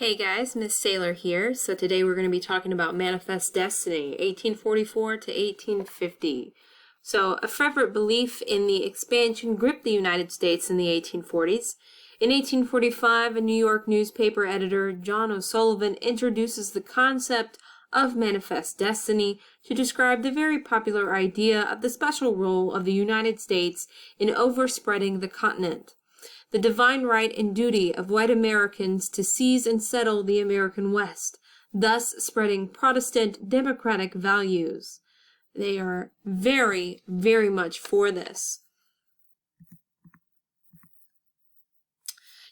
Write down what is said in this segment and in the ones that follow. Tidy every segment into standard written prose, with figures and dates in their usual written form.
Hey guys, Miss Sailor here. So today we're going to be talking about Manifest Destiny, 1844 to 1850. So a fervent belief in the expansion gripped the United States in the 1840s. In 1845, a New York newspaper editor, John O'Sullivan, introduces the concept of Manifest Destiny to describe the very popular idea of the special role of the United States in overspreading the continent. The divine right and duty of white Americans to seize and settle the American West, thus spreading Protestant democratic values. They are very, very much for this.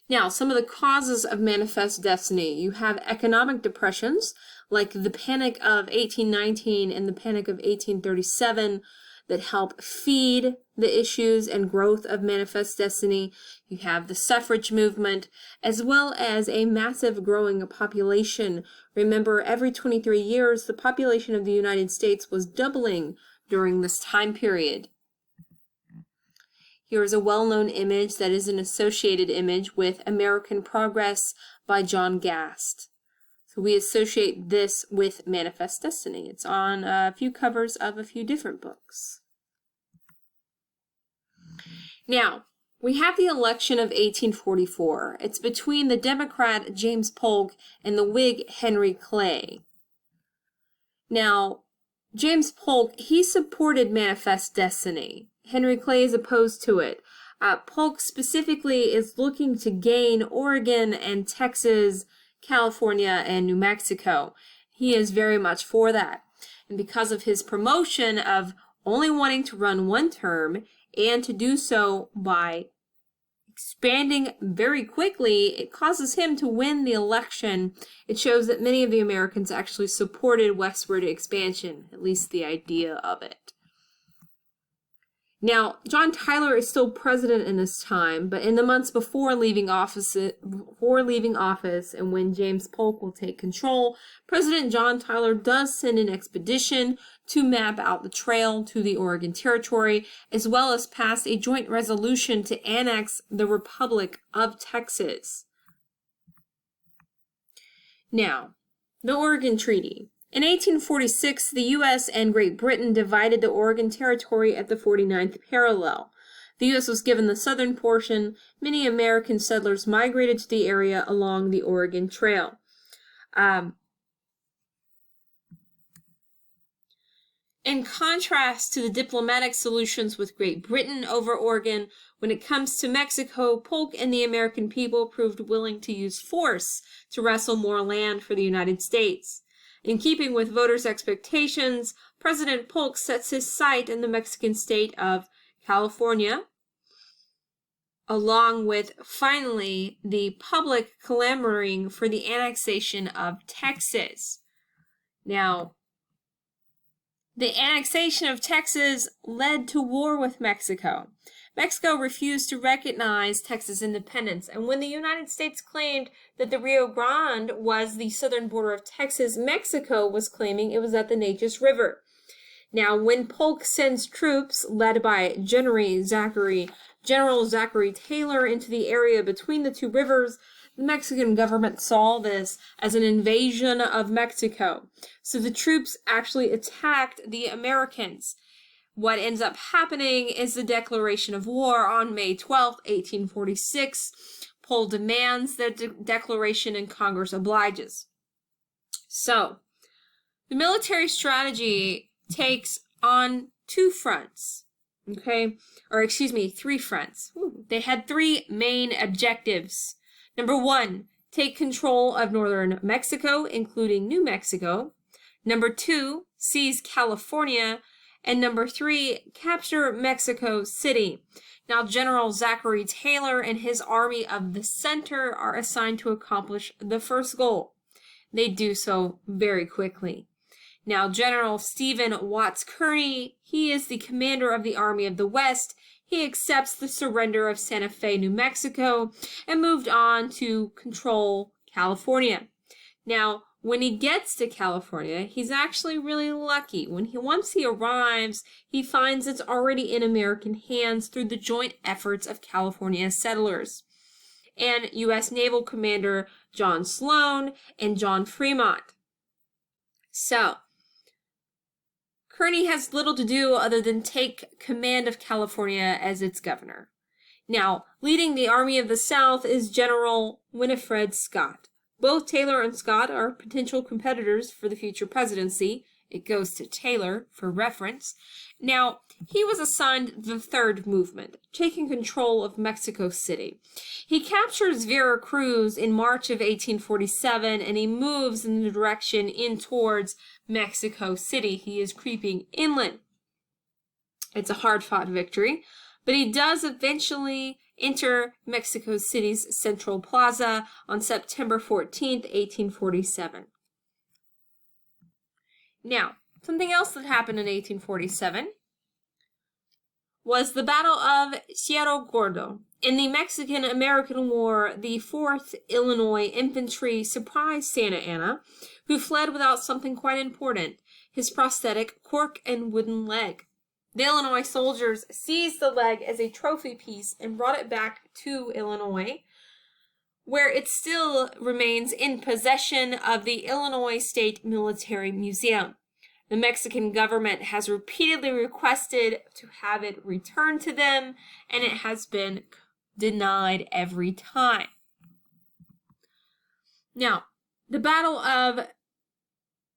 Now, some of the causes of Manifest Destiny. You have economic depressions, like the Panic of 1819 and the Panic of 1837, that help feed the issues and growth of Manifest Destiny. You have the suffrage movement, as well as a massive growing population. Remember, every 23 years, the population of the United States was doubling during this time period. Here is a well-known image that is an associated image with American Progress by John Gast. So we associate this with Manifest Destiny. It's on a few covers of a few different books. Now, we have the election of 1844. It's between the Democrat James Polk and the Whig Henry Clay. Now, James Polk, he supported Manifest Destiny. Henry Clay is opposed to it. Polk specifically is looking to gain Oregon and Texas, California, and New Mexico. He is very much for that. And because of his promotion of only wanting to run one term and to do so by expanding very quickly, it causes him to win the election. It shows that many of the Americans actually supported westward expansion, at least the idea of it. Now, John Tyler is still president in this time, but in the months before leaving office and when James Polk will take control, President John Tyler does send an expedition to map out the trail to the Oregon Territory, as well as pass a joint resolution to annex the Republic of Texas. Now, the Oregon Treaty. In 1846, the U.S. and Great Britain divided the Oregon Territory at the 49th parallel. The U.S. was given the southern portion. Many American settlers migrated to the area along the Oregon Trail. In contrast to the diplomatic solutions with Great Britain over Oregon, when it comes to Mexico, Polk and the American people proved willing to use force to wrestle more land for the United States. In keeping with voters' expectations, President Polk sets his sight in the Mexican state of California, along with, finally, the public clamoring for the annexation of Texas. Now, the annexation of Texas led to war with Mexico. Mexico refused to recognize Texas independence, and when the United States claimed that the Rio Grande was the southern border of Texas, Mexico was claiming it was at the Neches River. Now, when Polk sends troops led by General Zachary Taylor into the area between the two rivers, the Mexican government saw this as an invasion of Mexico. So the troops actually attacked the Americans. What ends up happening is the declaration of war on May 12, 1846. Polk demands the declaration and Congress obliges. So, the military strategy takes on three fronts. They had three main objectives. Number one, take control of northern Mexico, including New Mexico. Number two, seize California. And number three, capture Mexico City. Now, General Zachary Taylor and his Army of the Center are assigned to accomplish the first goal. They do so very quickly. Now, General Stephen Watts Kearny, he is the commander of the Army of the West. He accepts the surrender of Santa Fe, New Mexico, and moved on to control California. Now, when he gets to California, he's actually really lucky. Once he arrives, he finds it's already in American hands through the joint efforts of California settlers. and U.S. Naval Commander John Sloan and John Fremont. So, Kearny has little to do other than take command of California as its governor. Now, leading the Army of the South is General Winifred Scott. Both Taylor and Scott are potential competitors for the future presidency. It goes to Taylor for reference. Now, he was assigned the third movement, taking control of Mexico City. He captures Veracruz in March of 1847, and he moves in the direction in towards Mexico City. He is creeping inland. It's a hard-fought victory, but he does eventually enter Mexico City's Central Plaza on September 14th, 1847. Now, something else that happened in 1847 was the Battle of Cerro Gordo. In the Mexican-American War, the 4th Illinois Infantry surprised Santa Anna, who fled without something quite important, his prosthetic cork and wooden leg. The Illinois soldiers seized the leg as a trophy piece and brought it back to Illinois, where it still remains in possession of the Illinois State Military Museum. The Mexican government has repeatedly requested to have it returned to them, and it has been denied every time. Now, the Battle of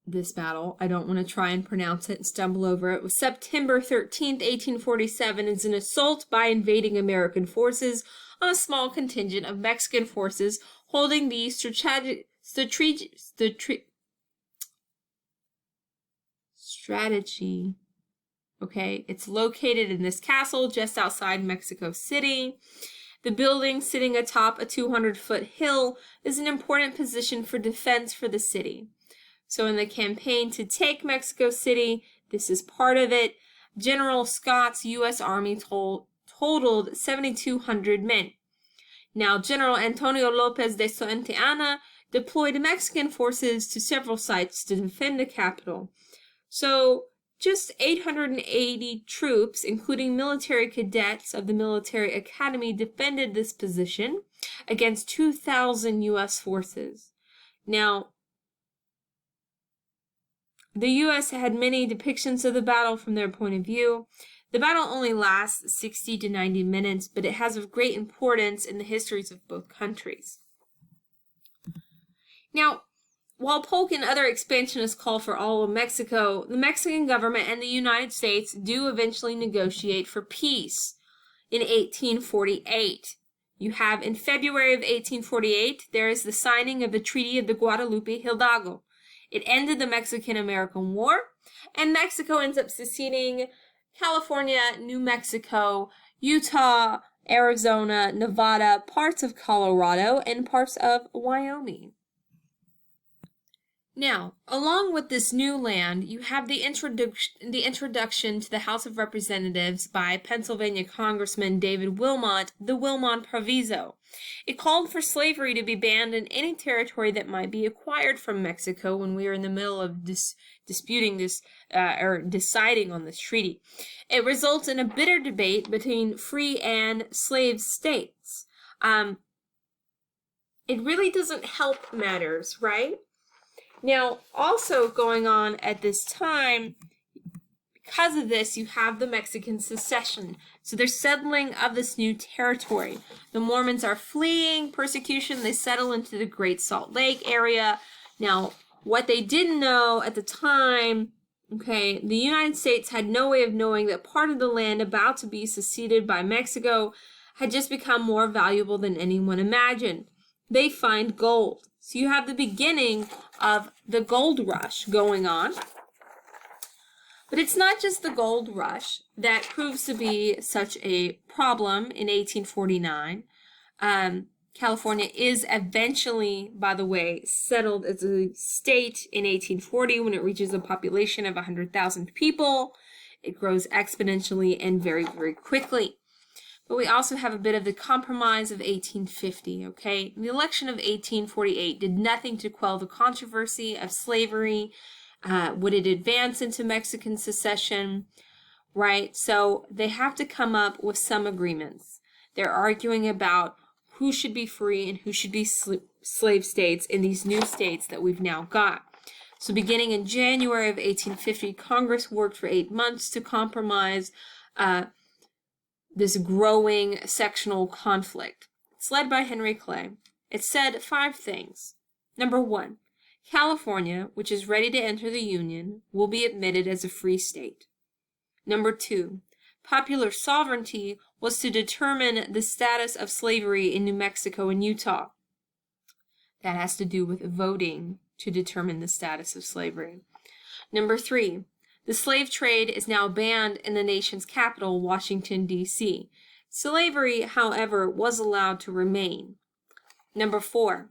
this battle, I don't want to try and pronounce it and stumble over it, was September 13th, 1847, is an assault by invading American forces on a small contingent of Mexican forces holding the strategy. Okay, it's located in this castle just outside Mexico City. The building, sitting atop a 200-foot hill, is an important position for defense for the city. So in the campaign to take Mexico City, this is part of it. General Scott's U.S. Army totaled 7,200 men. Now, General Antonio Lopez de Santa Anna deployed Mexican forces to several sites to defend the capital. So, just 880 troops, including military cadets of the military academy, defended this position against 2,000 U.S. forces. Now, the U.S. had many depictions of the battle from their point of view. The battle only lasts 60 to 90 minutes, but it has of great importance in the histories of both countries. Now, while Polk and other expansionists call for all of Mexico, the Mexican government and the United States do eventually negotiate for peace in 1848. You have, in February of 1848, there is the signing of the Treaty of the Guadalupe Hidalgo. It ended the Mexican-American War, and Mexico ends up seceding California, New Mexico, Utah, Arizona, Nevada, parts of Colorado, and parts of Wyoming. Now, along with this new land, you have the introduction to the House of Representatives by Pennsylvania Congressman David Wilmot, the Wilmot Proviso. It called for slavery to be banned in any territory that might be acquired from Mexico when we are in the middle of disputing this or deciding on this treaty. It results in a bitter debate between free and slave states. It really doesn't help matters, right? Now, also going on at this time, because of this, you have the Mexican secession. So they're settling of this new territory. The Mormons are fleeing persecution. They settle into the Great Salt Lake area. Now, what they didn't know at the time, okay, the United States had no way of knowing that part of the land about to be seceded by Mexico had just become more valuable than anyone imagined. They find gold. So you have the beginning of the gold rush going on. But it's not just the gold rush that proves to be such a problem in 1849. California is eventually, by the way, settled as a state in 1840 when it reaches a population of 100,000 people. It grows exponentially and very, very quickly. But we also have a bit of the Compromise of 1850, okay? The election of 1848 did nothing to quell the controversy of slavery. Would it advance into Mexican secession, right? So they have to come up with some agreements. They're arguing about who should be free and who should be slave states in these new states that we've now got. So beginning in January of 1850, Congress worked for 8 months to compromise this growing sectional conflict. It's led by Henry Clay. It said 5 things. Number 1, California, which is ready to enter the Union, will be admitted as a free state. Number 2, popular sovereignty was to determine the status of slavery in New Mexico and Utah. That has to do with voting to determine the status of slavery. Number 3, the slave trade is now banned in the nation's capital, Washington, D.C. Slavery, however, was allowed to remain. Number 4,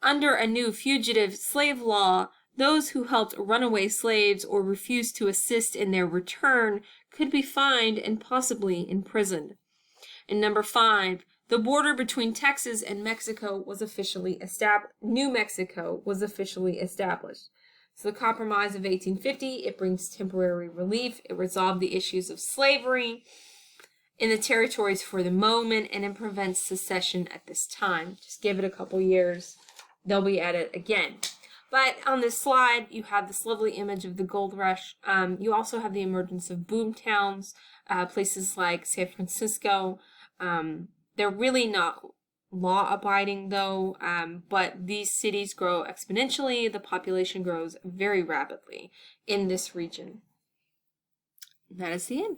under a new fugitive slave law, those who helped runaway slaves or refused to assist in their return could be fined and possibly imprisoned. And number 5, the border between Texas and Mexico was officially established. New Mexico was officially established. So the Compromise of 1850, it brings temporary relief. It resolved the issues of slavery in the territories for the moment, and it prevents secession at this time. Just give it a couple years, they'll be at it again. But on this slide, you have this lovely image of the gold rush. You also have the emergence of boom towns, places like San Francisco. They're really not law-abiding, though, but these cities grow exponentially. The population grows very rapidly in this region. That is the end.